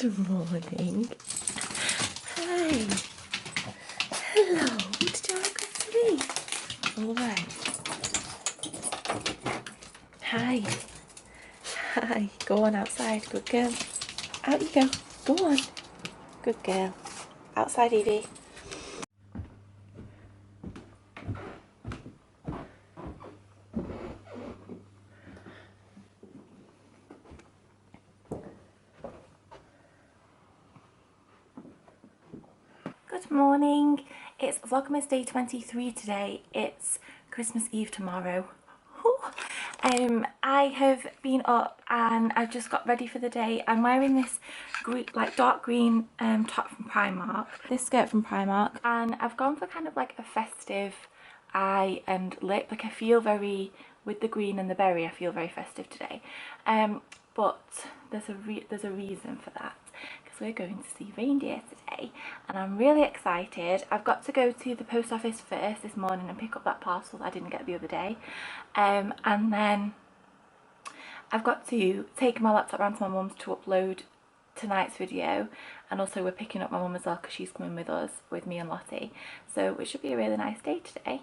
Good morning. Hi. Hello. Did you have a good sleep? All right. Hi. Hi. Go on outside. Good girl. Out you go. Go on. Good girl. Outside, Evie. Good morning. It's Vlogmas day 23 today. It's Christmas Eve tomorrow. I have been up and I've just got ready for the day. I'm wearing this green, like dark green top from Primark, this skirt from Primark, and I've gone for kind of like a festive eye and lip. Like I feel very, with the green and the berry, I feel very festive today. But there's a reason for that, because we're going to see Reindeer today and I'm really excited. I've got to go to the post office first this morning and pick up that parcel that I didn't get the other day, and then I've got to take my laptop around to my mum's to upload tonight's video, and also we're picking up my mum as well because she's coming with us, with me and Lottie, so it should be a really nice day today.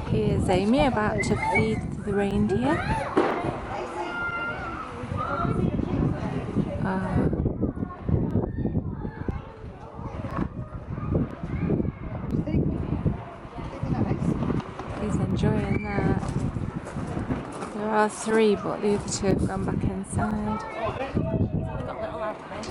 Here's Amy about to feed the reindeer. He's enjoying that. There are 3, but the other 2 have gone back inside. We've got little outfits.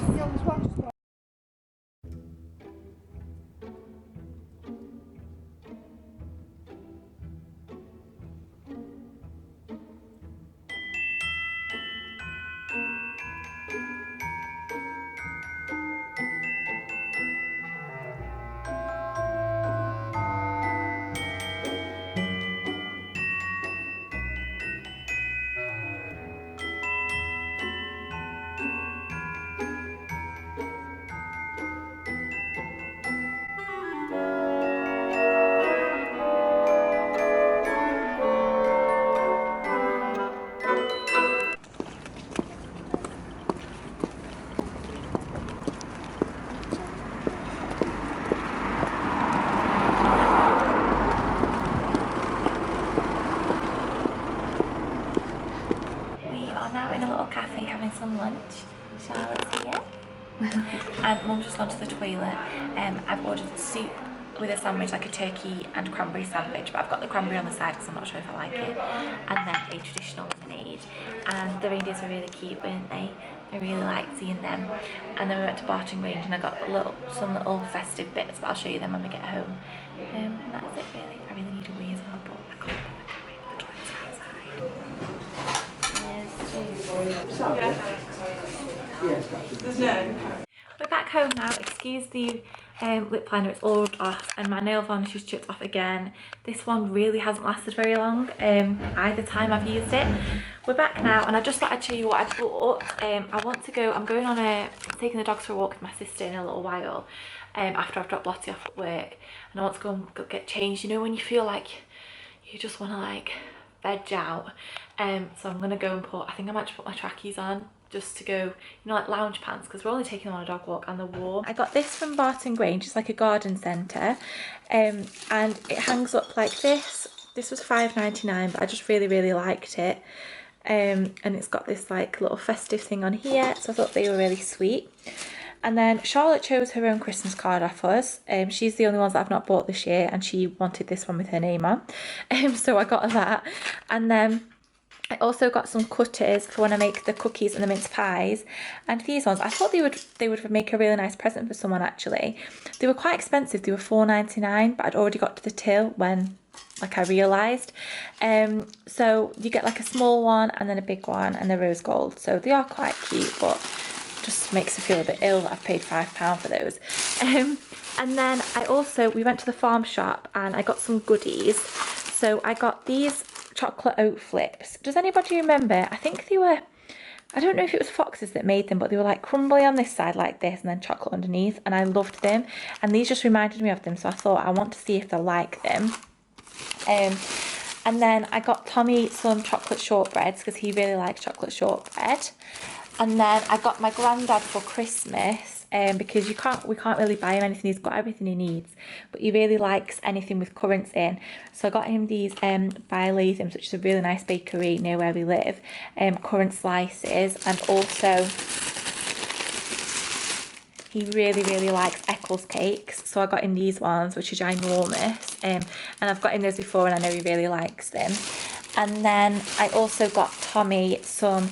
Cafe having some lunch. Charlotte's here. And Mum's just gone to the toilet. I've ordered soup with a sandwich, like a turkey and cranberry sandwich, but I've got the cranberry on the side because I'm not sure if I like it. And then a traditional lemonade. And the reindeers were really cute, weren't they? I really liked seeing them. And then we went to Barton Grange and I got some little festive bits, but I'll show you them when we get home. And that's it really. I really need a wee as well, but I can't wait for the toilets outside. We're back home now. Excuse the lip liner, it's all rubbed off, and my nail varnish is chipped off again. This one really hasn't lasted very long, either time I've used it. We're back now, and I just thought I'd show you what I bought. I'm going on taking the dogs for a walk with my sister in a little while, after I've dropped Lottie off at work, and I want to go and get changed. You know when you feel like you just want to like veg out, so I'm gonna go and I think I might just put my trackies on just to go, you know, like lounge pants, because we're only taking them on a dog walk and they're warm. I got this from Barton Grange. It's like a garden centre, and it hangs up like this. This was £5.99, but I just really liked it, and it's got this like little festive thing on here, so I thought they were really sweet. And then Charlotte chose her own Christmas card off us. She's the only ones that I've not bought this year, and she wanted this one with her name on. So I got her that. And then I also got some cutters for when I make the cookies and the mince pies. And these ones, I thought they would make a really nice present for someone actually. They were quite expensive, they were £4.99, but I'd already got to the till when I realised. So you get like a small one and then a big one, and they're rose gold. So they are quite cute, but just makes me feel a bit ill that I've paid £5 for those. And then we went to the farm shop and I got some goodies. So I got these chocolate oat flips. Does anybody remember? I think they were, I don't know if it was Foxes that made them, but they were like crumbly on this side like this and then chocolate underneath, and I loved them. And these just reminded me of them, so I thought I want to see if they're like them. And then I got Tommy some chocolate shortbreads because he really likes chocolate shortbread. And then I got my granddad for Christmas, because we can't really buy him anything. He's got everything he needs, but he really likes anything with currants in. So I got him these by Latham's, which is a really nice bakery near where we live, currant slices, and also he really likes Eccles cakes, so I got him these ones, which are ginormous, and I've got him those before and I know he really likes them. And then I also got Tommy some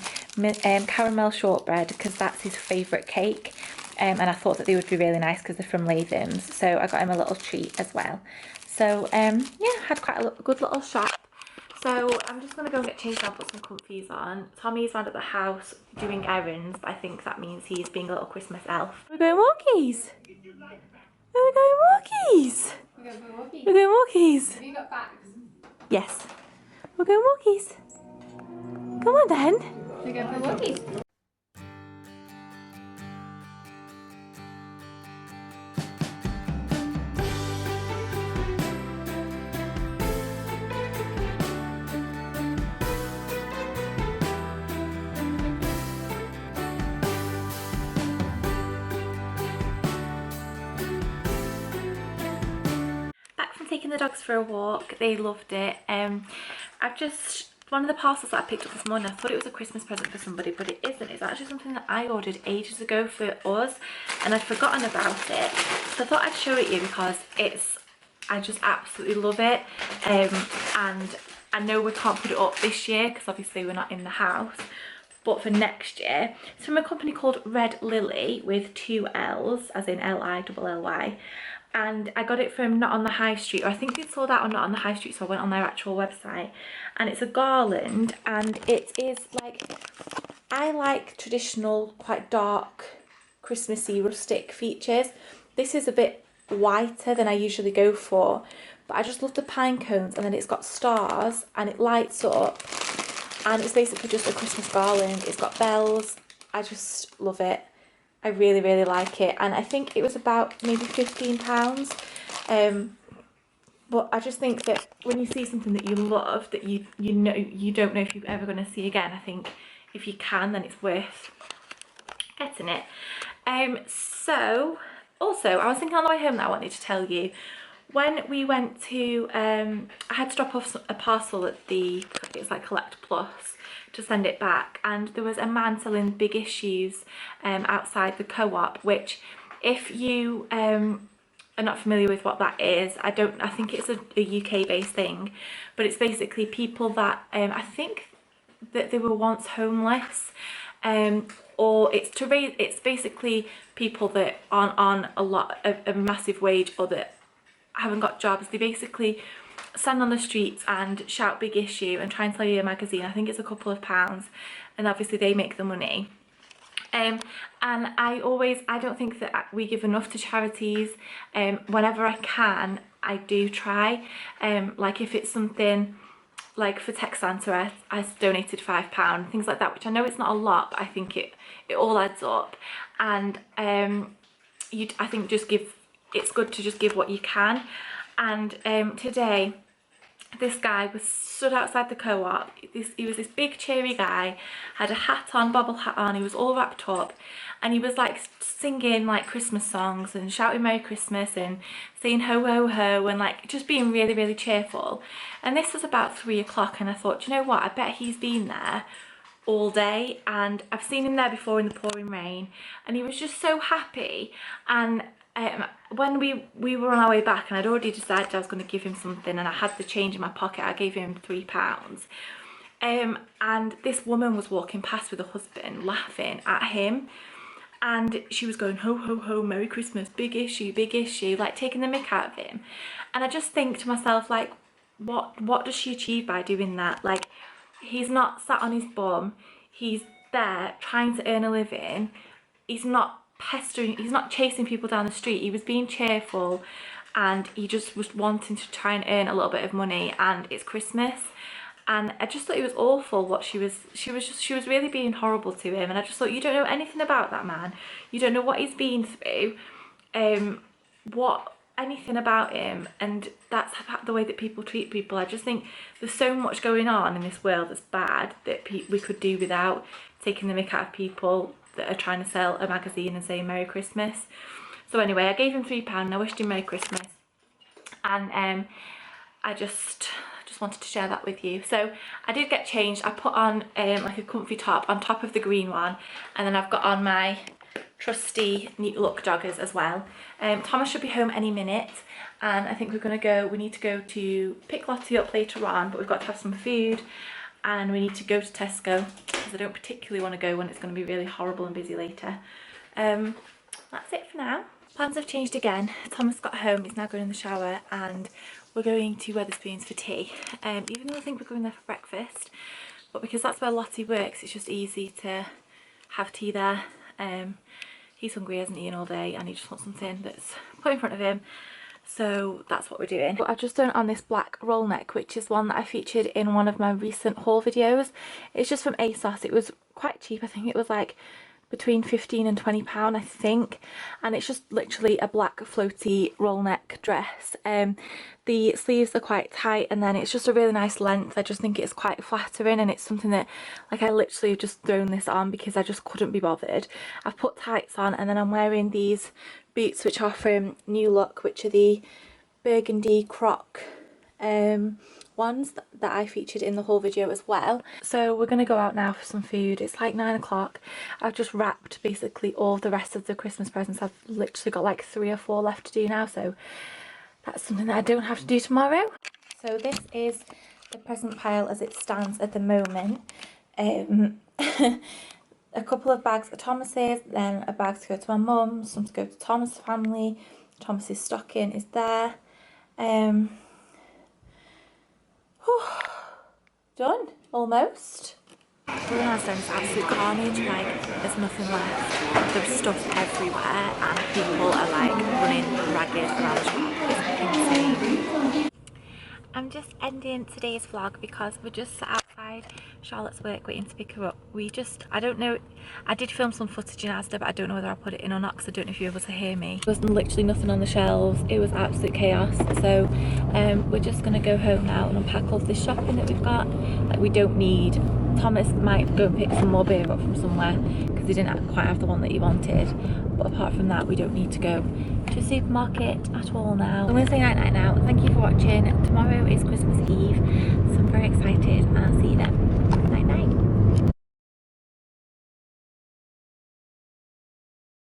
caramel shortbread because that's his favourite cake, and I thought that they would be really nice because they're from Latham's, so I got him a little treat as well. So yeah, had quite a good little shop. So I'm just going to go and get changed up, put some comfies on. Tommy's around at the house doing errands, but I think that means he's being a little Christmas elf. We're going walkies! We're going walkies! We're going walkies! Have you got bags? Yes. We're going walkies. Come on then. We're going for walkies. Taking the dogs for a walk. They loved it. One of the parcels that I picked up this morning, I thought it was a Christmas present for somebody, but it isn't. It's actually something that I ordered ages ago for us, and I'd forgotten about it. So I thought I'd show it you because I just absolutely love it. And I know we can't put it up this year because obviously we're not in the house, but for next year. It's from a company called Red Lily with 2 L's, as in Lilly. And I got it from Not on the High Street, or I think it's sold out on Not on the High Street, so I went on their actual website. And it's a garland, and it is like, I like traditional, quite dark, Christmassy, rustic features. This is a bit whiter than I usually go for, but I just love the pine cones, and then it's got stars, and it lights up, and it's basically just a Christmas garland. It's got bells. I just love it. I really like it, and I think it was about maybe £15. But I just think that when you see something that you love, that you know you don't know if you're ever going to see again, I think if you can, then it's worth getting it. So also I was thinking on the way home that I wanted to tell you, when we went to I had to drop off a parcel at it's like Collect Plus to send it back, and there was a man selling big issues outside the co-op, which if you are not familiar with what that is, I think it's a UK based thing, but it's basically people that I think that they were once homeless, or it's basically people that aren't on a massive wage, or that haven't got jobs. They basically stand on the streets and shout big issue and try and sell you a magazine. I think it's a couple of pounds, and obviously they make the money. And I don't think that we give enough to charities. Whenever I can, I do try. Like if it's something like for Tech Santa, I donated £5, things like that, which I know it's not a lot, but I think it all adds up. And I think it's good to just give what you can. And today, this guy was stood outside the co-op. He was this big cheery guy, had a hat on, bobble hat on, he was all wrapped up, and he was like singing like Christmas songs and shouting Merry Christmas and saying ho ho ho, and like just being really cheerful. And this was about 3 o'clock, and I thought, you know what, I bet he's been there all day, and I've seen him there before in the pouring rain, and he was just so happy. And when we were on our way back, and I'd already decided I was going to give him something, and I had the change in my pocket, I gave him £3. And this woman was walking past with her husband laughing at him, and she was going, ho ho ho, Merry Christmas, big issue, like taking the mick out of him. And I just think to myself, like, what does she achieve by doing that? Like, he's not sat on his bum, he's there trying to earn a living, he's not pestering, he's not chasing people down the street, he was being cheerful, and he just was wanting to try and earn a little bit of money, and it's Christmas. And I just thought it was awful what she was really being horrible to him. And I just thought, you don't know anything about that man, you don't know what he's been through, anything about him, and that's the way that people treat people. I just think there's so much going on in this world that's bad that we could do without taking the mick out of people that are trying to sell a magazine and saying Merry Christmas. So anyway, I gave him £3 and I wished him Merry Christmas, and I just wanted to share that with you. So I did get changed. I put on like a comfy top on top of the green one, and then I've got on my trusty Neat Look joggers as well. Thomas should be home any minute, and I think we need to go to pick Lottie up later on, but we've got to have some food, and we need to go to Tesco because I don't particularly want to go when it's going to be really horrible and busy later. That's it for now. Plans have changed again. Thomas got home, he's now going in the shower, and we're going to Wetherspoons for tea. Even though I think we're going there for breakfast, but because that's where Lottie works, it's just easy to have tea there. He's hungry, hasn't eaten all day, and he just wants something that's put in front of him. So that's what we're doing. But I've just done on this black roll neck, which is one that I featured in one of my recent haul videos. It's just from ASOS. It was quite cheap. I think it was like between £15 and £20, I think, and it's just literally a black floaty roll neck dress. The sleeves are quite tight, and then it's just a really nice length. I just think it's quite flattering, and it's something that, like, I literally have just thrown this on because I just couldn't be bothered. I've put tights on, and then I'm wearing these boots which are from New Look, which are the burgundy croc ones that I featured in the whole video as well. So we're gonna go out now for some food. It's like 9 o'clock. I've just wrapped basically all the rest of the Christmas presents. I've literally got like 3 or 4 left to do now, so that's something that I don't have to do tomorrow. So this is the present pile as it stands at the moment. A couple of bags for Thomas's, then a bag to go to my mum, some to go to Thomas' family. Thomas's stocking is there. Done, almost. We're downstairs, it's absolute carnage, like there's nothing left. There's stuff everywhere and people are like running ragged around the shop. It's insane. I'm just ending today's vlog because we're just sat outside Charlotte's work waiting to pick her up. I don't know, I did film some footage in Asda, but I don't know whether I'll put it in or not because I don't know if you're able to hear me. There was literally nothing on the shelves. It was absolute chaos. So we're just going to go home now and unpack all this shopping that we've got that we don't need. Thomas might go and pick some more beer up from somewhere because he didn't quite have the one that he wanted. But apart from that, we don't need to go to a supermarket at all now. I'm going to say night night now. Thank you for watching. Tomorrow is Christmas Eve, so I'm very excited, and I'll see you then.